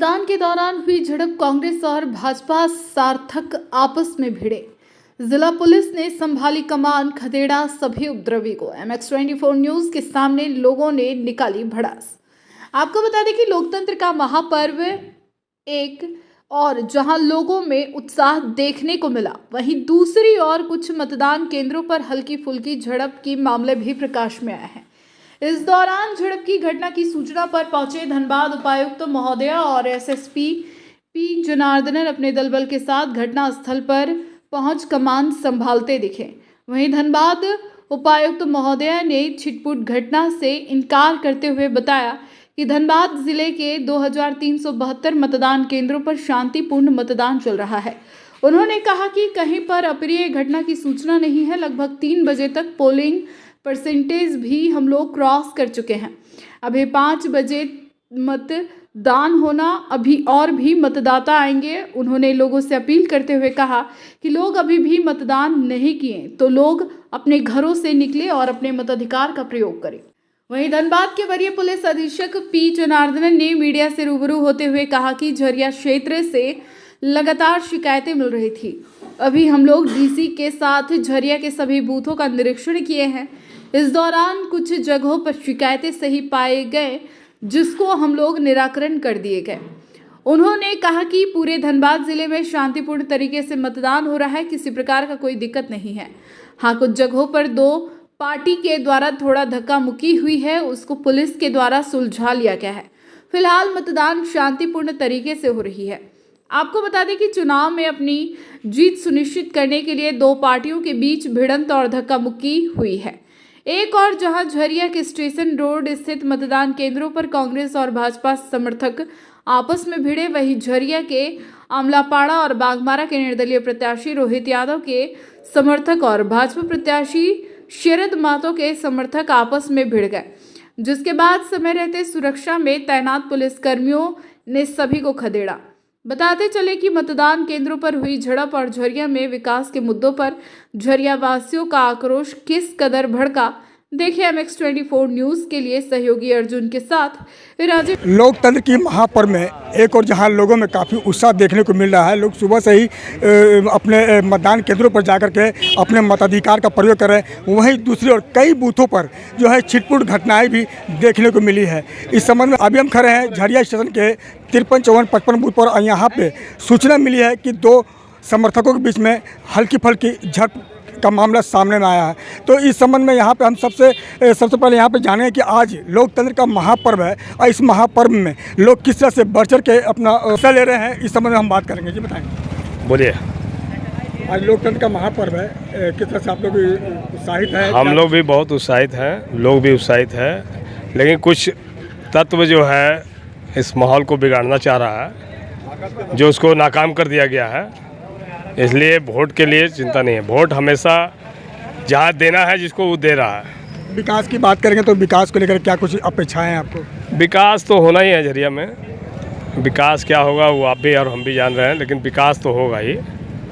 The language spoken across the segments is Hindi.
मतदान के दौरान हुई झड़प, कांग्रेस और भाजपा सार्थक आपस में भिड़े। जिला पुलिस ने संभाली कमान, खदेड़ा सभी उपद्रवी को। MX24 न्यूज के सामने लोगों ने निकाली भड़ास। आपको बता दें कि लोकतंत्र का महापर्व एक और जहां लोगों में उत्साह देखने को मिला, वहीं दूसरी ओर कुछ मतदान केंद्रों पर हल्की फुल्की झड़प की मामले भी प्रकाश में आए हैं। इस दौरान झड़प की घटना की सूचना पर पहुंचे धनबाद उपायुक्त महोदय और SSP पी जनार्दनन अपने दलबल के साथ घटना स्थल पर पहुंच कमान संभालते दिखे। वहीं धनबाद उपायुक्त महोदय ने छिटपुट घटना से इनकार करते हुए बताया कि धनबाद जिले के 2372 मतदान केंद्रों पर शांतिपूर्ण मतदान चल रहा है। उन्होंने कहा कि कहीं पर अप्रिय घटना की सूचना नहीं है। लगभग 3 बजे तक पोलिंग परसेंटेज भी हम लोग क्रॉस कर चुके हैं। अभी 5 बजे मतदान होना, अभी और भी मतदाता आएंगे। उन्होंने लोगों से अपील करते हुए कहा कि लोग अभी भी मतदान नहीं किए तो लोग अपने घरों से निकले और अपने मताधिकार का प्रयोग करें। वहीं धनबाद के वरीय पुलिस अधीक्षक पी जनार्दनन ने मीडिया से रूबरू होते हुए कहा कि झरिया क्षेत्र से लगातार शिकायतें मिल रही थी। अभी हम लोग DC के साथ झरिया के सभी बूथों का निरीक्षण किए हैं। इस दौरान कुछ जगहों पर शिकायतें सही पाए गए, जिसको हम लोग निराकरण कर दिए गए। उन्होंने कहा कि पूरे धनबाद जिले में शांतिपूर्ण तरीके से मतदान हो रहा है, किसी प्रकार का कोई दिक्कत नहीं है। हाँ, कुछ जगहों पर 2 पार्टी के द्वारा थोड़ा धक्का मुक्की हुई है, उसको पुलिस के द्वारा सुलझा लिया गया है। फिलहाल मतदान शांतिपूर्ण तरीके से हो रही है। आपको बता दें कि चुनाव में अपनी जीत सुनिश्चित करने के लिए 2 पार्टियों के बीच भिड़ंत और धक्का मुक्की हुई है। एक और जहां झरिया के स्टेशन रोड स्थित मतदान केंद्रों पर कांग्रेस और भाजपा समर्थक आपस में भिड़े, वहीं झरिया के आमलापाड़ा और बागमारा के निर्दलीय प्रत्याशी रोहित यादव के समर्थक और भाजपा प्रत्याशी शरद महतो के समर्थक आपस में भिड़ गए, जिसके बाद समय रहते सुरक्षा में तैनात पुलिसकर्मियों ने सभी को खदेड़ा। बताते चले कि मतदान केंद्रों पर हुई झड़प और झरिया में विकास के मुद्दों पर झरिया वासियों का आक्रोश किस कदर भड़का, देखिए MX24 न्यूज के लिए सहयोगी अर्जुन के साथ राजीव। लोकतंत्र की महापर्व में एक और जहां लोगों में काफ़ी उत्साह देखने को मिल रहा है। लोग सुबह से ही अपने मतदान केंद्रों पर जाकर के अपने मताधिकार का प्रयोग कर रहे हैं। वहीं दूसरी ओर कई बूथों पर जो है छिटपुट घटनाएं भी देखने को मिली है। इस संबंध में अभी हम खड़े हैं झरिया स्टेशन के 53, 54, 55 बूथ पर। यहाँ पे सूचना मिली है कि 2 समर्थकों के बीच में हल्की फुल्की झड़प का मामला सामने में आया है। तो इस संबंध में यहाँ पे हम सबसे पहले यहाँ पे जाने कि आज लोकतंत्र का महापर्व है और इस महापर्व में लोग किस तरह से बढ़ चढ़ के अपना हिस्सा ले रहे हैं, इस संबंध में हम बात करेंगे। जी बताएं। बोलिए। आज लोकतंत्र का महापर्व है, किस तरह से आप लोग उत्साहित हैं? हम लोग भी बहुत उत्साहित हैं, लोग भी उत्साहित हैं, लेकिन कुछ तत्व जो है इस माहौल को बिगाड़ना चाह रहा है, जो उसको नाकाम कर दिया गया है। इसलिए वोट के लिए चिंता नहीं है। वोट हमेशा जहाँ देना है जिसको वो दे रहा है। विकास की बात करेंगे तो विकास को लेकर क्या कुछ अपेक्षाएं हैं आपको? विकास तो होना ही है झरिया में। विकास क्या होगा वो आप भी और हम भी जान रहे हैं, लेकिन विकास तो होगा ही।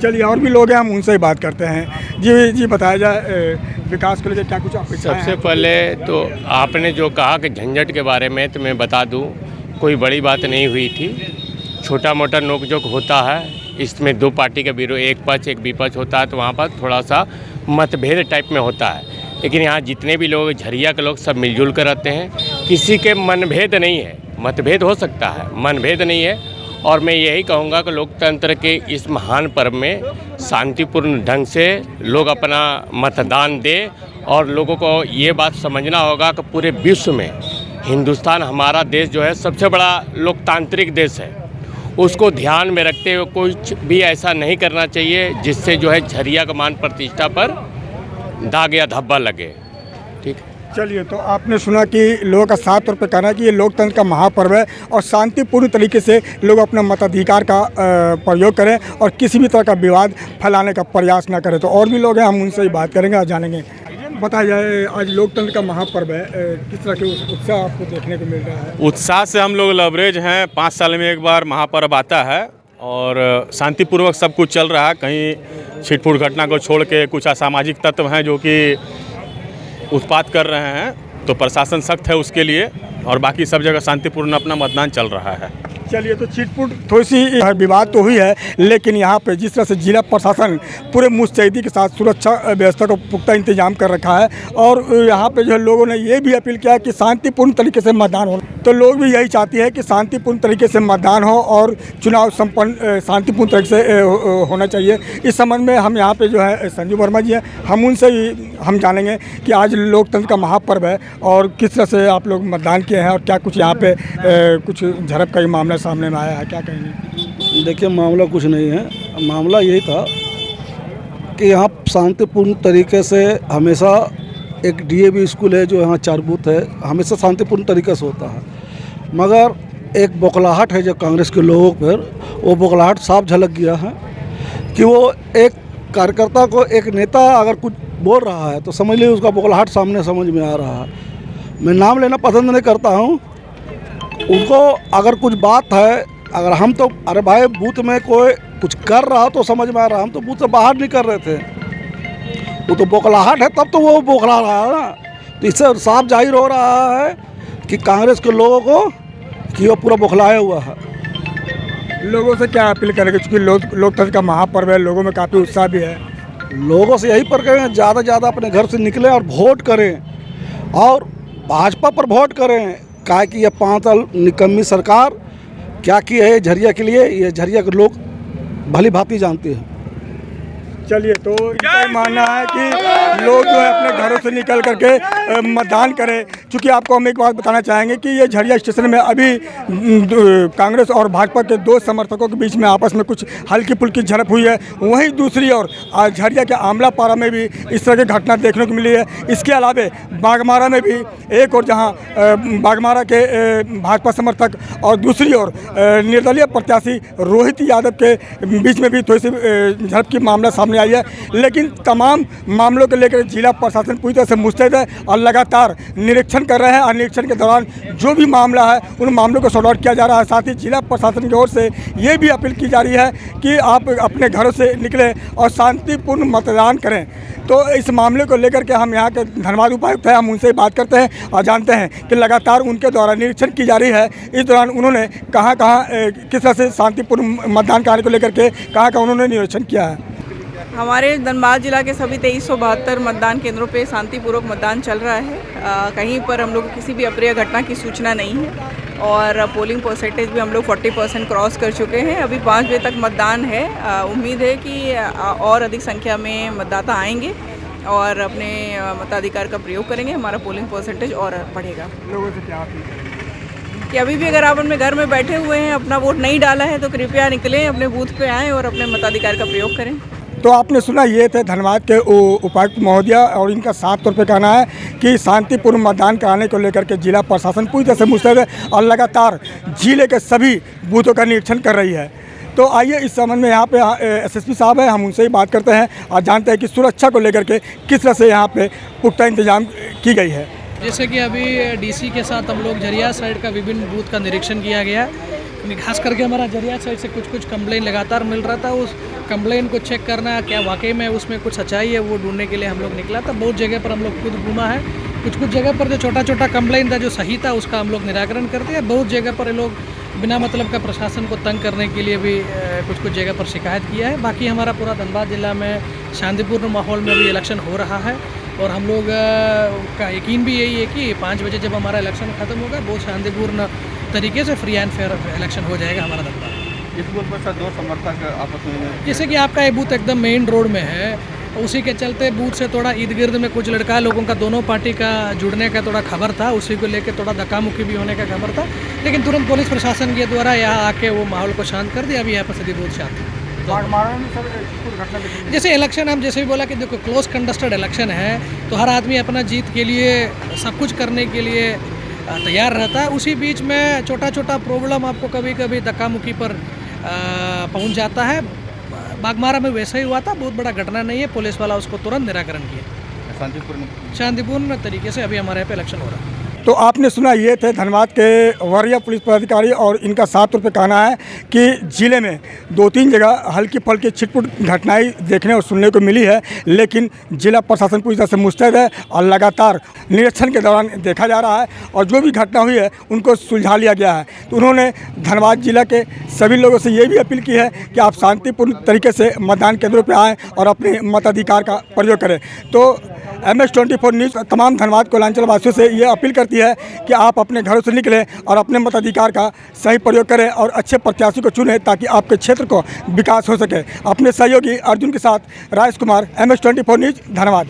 चलिए, और भी लोग हैं, हम उनसे ही बात करते हैं। जी बताया जाए, विकास को लेकर क्या कुछ अपेक्षाएं हैं? सबसे पहले तो आपने जो कहा कि झंझट के बारे में, तो मैं बता दूं, कोई बड़ी बात नहीं हुई थी। छोटा मोटा नोकझोंक होता है। इसमें 2 पार्टी का विरोध, एक पक्ष एक विपक्ष होता है, तो वहाँ पर थोड़ा सा मतभेद टाइप में होता है। लेकिन यहाँ जितने भी लोग, झरिया के लोग सब मिलजुल कर रहते हैं। किसी के मनभेद नहीं है। मतभेद हो सकता है, मनभेद नहीं है। और मैं यही कहूँगा कि लोकतंत्र के इस महान पर्व में शांतिपूर्ण ढंग से लोग अपना मतदान दें। और लोगों को ये बात समझना होगा कि पूरे विश्व में हिंदुस्तान, हमारा देश जो है सबसे बड़ा लोकतांत्रिक देश है। उसको ध्यान में रखते हुए कुछ भी ऐसा नहीं करना चाहिए जिससे जो है झरिया का मान प्रतिष्ठा पर दाग या धब्बा लगे। ठीक। चलिए, तो आपने सुना कि लोगों का साफ तौर पर कहना है कि ये लोकतंत्र का महापर्व है और शांतिपूर्ण तरीके से लोग अपने मताधिकार का प्रयोग करें और किसी भी तरह का विवाद फैलाने का प्रयास ना करें। तो और भी लोग हैं, हम उनसे ही बात करेंगे और जानेंगे। बताया जाए, आज लोकतंत्र का महापर्व है, किस तरह के उत्साह आपको देखने को मिल रहा है? उत्साह से हम लोग लवरेज हैं। 5 साल में एक बार महापर्व आता है और शांतिपूर्वक सब कुछ चल रहा है। कहीं छिटपुट घटना को छोड़ के कुछ असामाजिक तत्व हैं जो कि उत्पात कर रहे हैं, तो प्रशासन सख्त है उसके लिए, और बाकी सब जगह शांतिपूर्ण अपना मतदान चल रहा है। चलिए, तो चिटपुट थोड़ी सी विवाद तो हुई है, लेकिन यहाँ पे जिस तरह से जिला प्रशासन पूरे मुस्तैदी के साथ सुरक्षा व्यवस्था को पुख्ता इंतजाम कर रखा है और यहाँ पे जो है लोगों ने ये भी अपील किया है कि शांतिपूर्ण तरीके से मतदान हो। तो लोग भी यही चाहते हैं कि शांतिपूर्ण तरीके से मतदान हो और चुनाव संपन्न शांतिपूर्ण तरीके से होना चाहिए। इस संबंध में हम यहाँ पे जो है संजू वर्मा जी हैं, हम उनसे ही हम जानेंगे कि आज लोकतंत्र का महापर्व है और किस तरह से आप लोग मतदान किए हैं और क्या कुछ यहाँ पे कुछ झड़प का ही मामला सामने में आया है, क्या कहेंगे? देखिए, मामला कुछ नहीं है। मामला यही था कि यहाँ शांतिपूर्ण तरीके से हमेशा एक डीएवी स्कूल है जो यहाँ 4 बूथ है, हमेशा शांतिपूर्ण तरीके से होता है, मगर एक बौखलाहट है जो कांग्रेस के लोगों पर, वो बौखलाहट साफ झलक गया है कि वो एक कार्यकर्ता को, एक नेता अगर कुछ बोल रहा है तो समझ लीजिए उसका बौखलाहट सामने समझ में आ रहा है। मैं नाम लेना पसंद नहीं करता हूँ। उनको अगर कुछ बात है, अगर हम तो अरे भाई बूथ में कोई कुछ कर रहा तो समझ में आ रहा, हम तो बूथ से बाहर नहीं कर रहे थे, वो तो बौखलाहट है, तब तो वो बौखला रहा है ना। तो इससे साफ जाहिर हो रहा है कि कांग्रेस के लोगों को कि वो पूरा बौखलाया हुआ है। लोगों से क्या अपील करेंगे, क्योंकि लोकतंत्र का महापर्व है, लोगों में काफ़ी उत्साह भी है। लोगों से यही पर करें, ज़्यादा से ज़्यादा अपने घर से निकलें और वोट करें और भाजपा पर वोट करें। क्या कि ये 5 साल निकम्मी सरकार क्या की है झरिया के लिए, ये झरिया के लोग भली भांति जानते हैं। चलिए, तो इनका मानना है कि लोग जो है अपने घरों से निकल करके मतदान करें। चूँकि आपको हम एक बात बताना चाहेंगे कि ये झरिया स्टेशन में अभी कांग्रेस और भाजपा के 2 समर्थकों के बीच में आपस में कुछ हल्की फुल्की झड़प हुई है। वहीं दूसरी ओर झरिया के आमलापारा में भी इस तरह की घटना देखने को मिली है। इसके अलावा बागमारा में भी एक और जहाँ बागमारा के भाजपा समर्थक और दूसरी ओर निर्दलीय प्रत्याशी रोहित यादव के बीच में भी थोड़ी सी झड़प की मामला सामने आई है। लेकिन तमाम मामलों को लेकर जिला प्रशासन पूरी तरह से मुस्तैद है और लगातार निरीक्षण कर रहे हैं और निरीक्षण के दौरान जो भी मामला है उन मामलों को सॉर्ट आउट किया जा रहा है। साथ ही जिला प्रशासन की ओर से ये भी अपील की जा रही है कि आप अपने घरों से निकलें और शांतिपूर्ण मतदान करें। तो इस मामले को लेकर के हम यहाँ के धनबाद उपायुक्त हैं, हम उनसे बात करते हैं और जानते हैं कि लगातार उनके द्वारा निरीक्षण की जा रही है। इस दौरान उन्होंने कहाँ किस तरह से शांतिपूर्ण मतदान कार्य को लेकर के कहाँ उन्होंने निरीक्षण किया है। हमारे धनबाद जिला के सभी 2372 मतदान केंद्रों पे शांतिपूर्वक मतदान चल रहा है। कहीं पर हम लोग को किसी भी अप्रिय घटना की सूचना नहीं है और पोलिंग परसेंटेज भी हम लोग 40% क्रॉस कर चुके हैं। अभी 5 बजे तक मतदान है। उम्मीद है कि और अधिक संख्या में मतदाता आएंगे और अपने मताधिकार का प्रयोग करेंगे। हमारा पोलिंग परसेंटेज और बढ़ेगा। लोगों से क्या अपील करेंगे कि अभी भी अगर आप अपने घर में बैठे हुए हैं, अपना वोट नहीं डाला है, तो कृपया निकलें, अपने बूथ पे आएँ और अपने मताधिकार का प्रयोग करें। तो आपने सुना, ये थे धनबाद के उपायुक्त महोदया और इनका साफ तौर पे कहना है कि शांतिपूर्ण मतदान कराने को लेकर के जिला प्रशासन पूरी तरह से मुस्तैद है और लगातार जिले के सभी बूथों का निरीक्षण कर रही है। तो आइए इस संबंध में यहाँ पे एसएसपी साहब हैं, हम उनसे ही बात करते हैं और जानते हैं कि सुरक्षा को लेकर के किस तरह से यहाँ पे पुख्ता इंतजाम की गई है। जैसे कि अभी डीसी के साथ हम लोग झरिया साइड का विभिन्न बूथ का निरीक्षण किया गया। खास करके हमारा झरिया साइड से कुछ कंप्लेन लगातार मिल रहा था। उस कंप्लेन को चेक करना, क्या वाकई में उसमें कुछ सच्चाई है, वो ढूंढने के लिए हम लोग निकला था। बहुत जगह पर हम लोग खुद घूमा है। कुछ जगह पर जो छोटा कंप्लेन था जो सही था उसका हम लोग निराकरण करते हैं। बहुत जगह पर ये लोग बिना मतलब का प्रशासन को तंग करने के लिए भी कुछ जगह पर शिकायत किया है। बाकी हमारा पूरा धनबाद जिला में शांतिपूर्ण माहौल में भी इलेक्शन हो रहा है और हम लोग का यकीन भी यही है कि 5 बजे जब हमारा इलेक्शन ख़त्म होगा बहुत शांतिपूर्ण तरीके से फ्री एंड फेयर इलेक्शन हो जाएगा हमारा धनबाद। इस बूथ पर सर 2 समर्थक आपस में, जैसे कि आपका ये बूथ एकदम मेन रोड में है, उसी के चलते बूथ से थोड़ा इर्द गिर्द में कुछ लड़का लोगों का दोनों पार्टी का जुड़ने का थोड़ा खबर था, उसी को लेकर थोड़ा धक्का मुक्की भी होने का खबर था। लेकिन तुरंत पुलिस प्रशासन के द्वारा यहाँ आके वो माहौल को शांत कर दिया। अभी यहाँ पर सभी बहुत शांत है। जैसे इलेक्शन हम जैसे भी बोला कि देखो क्लोज कंटेस्टेड इलेक्शन है तो हर आदमी अपना जीत के लिए सब कुछ करने के लिए तैयार रहता है। उसी बीच में छोटा प्रॉब्लम आपको कभी कभी धक्का मुक्की पर पहुंच जाता है। बागमारा में वैसा ही हुआ था, बहुत बड़ा घटना नहीं है। पुलिस वाला उसको तुरंत निराकरण किया। शांतिपूर्ण तरीके से अभी हमारे यहाँ पे इलेक्शन हो रहा है। तो आपने सुना, ये थे धनबाद के वरीय पुलिस पदाधिकारी और इनका साफ तौर पे कहना है कि ज़िले में 2-3 जगह हल्की फुल्की छिटपुट घटनाएं देखने और सुनने को मिली है, लेकिन जिला प्रशासन पूरी तरह से मुस्तैद है और लगातार निरीक्षण के दौरान देखा जा रहा है और जो भी घटना हुई है उनको सुलझा लिया गया है। तो उन्होंने धनबाद जिला के सभी लोगों से ये भी अपील की है कि आप शांतिपूर्ण तरीके से मतदान केंद्रों पर आएँ और अपने मताधिकार का प्रयोग करें। तो MS-24 न्यूज़ तमाम धनबाद कोलांचल वासियों से ये अपील करती है कि आप अपने घरों से निकलें और अपने मताधिकार का सही प्रयोग करें और अच्छे प्रत्याशी को चुनें ताकि आपके क्षेत्र को विकास हो सके। अपने सहयोगी अर्जुन के साथ राजेश कुमार, MS-24 न्यूज़ धनबाद।